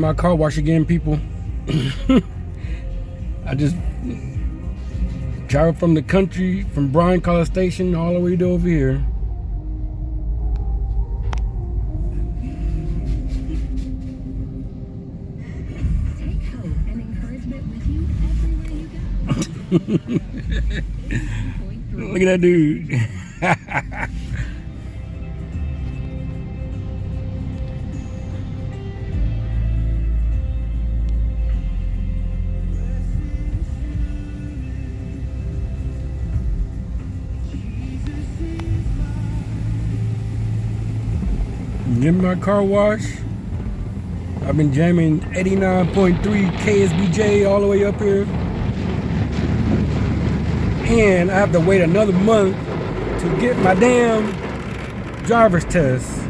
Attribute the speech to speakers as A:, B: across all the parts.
A: my car wash again, people. I just traveled from the country, from Bryan College Station all the way to over here.
B: Take hope and encouragement with you everywhere you go.
A: Look at that dude. Getting my car washed. I've been jamming 89.3 KSBJ all the way up here. And I have to wait another month to get my damn driver's test.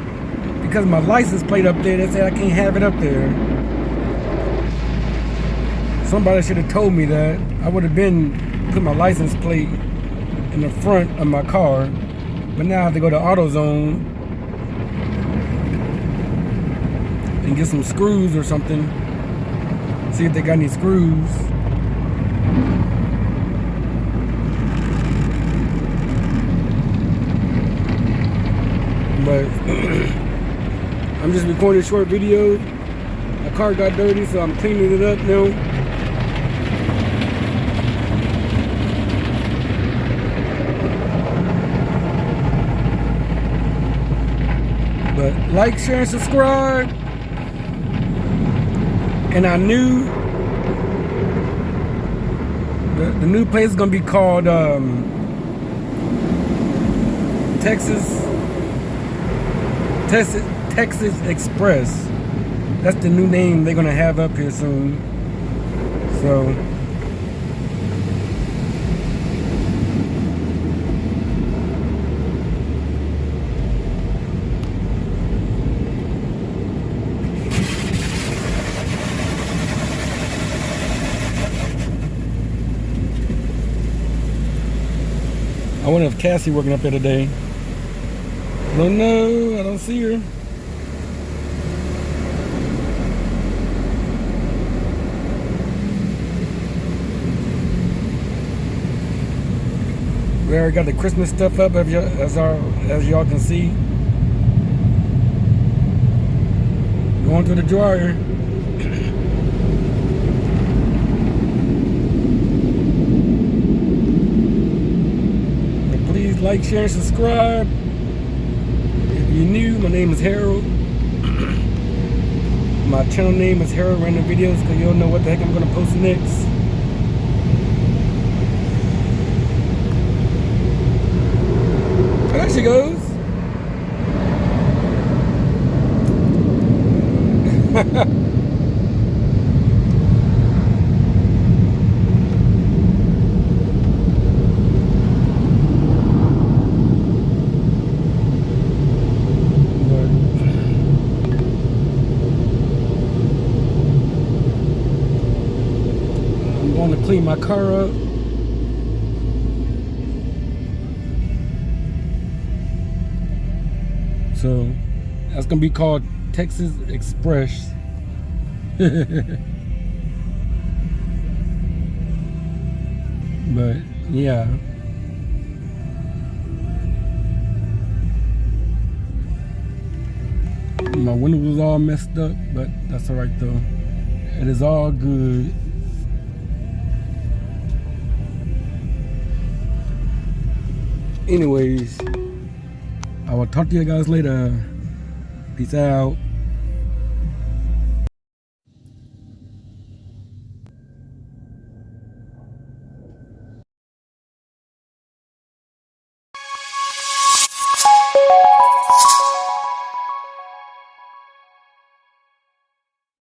A: Because my license plate up there, they said I can't have it up there. Somebody should have told me that. I would have been put my license plate in the front of my car. But now I have to go to AutoZone and get some screws or something. See if they got any screws. But I'm just recording a short video. My car got dirty, so I'm cleaning it up now. But like, share, and subscribe. And I knew the new place is gonna be called Texas Express. That's the new name they're gonna have up here soon. So I wonder if Cassie working up there today. I don't know. I don't see her. We already got the Christmas stuff up as y'all can see. Going to the dryer. Please like, share, and subscribe. If you're new, my name is Harold. My channel name is Harold Random Videos, because you don't know what the heck I'm going to post next. Oh, there she goes. I'm going to clean my car up. So that's gonna be called Texas Express. But yeah, my window was all messed up, but that's all right though. It is all good. Anyways, I will talk to you guys later. Peace out.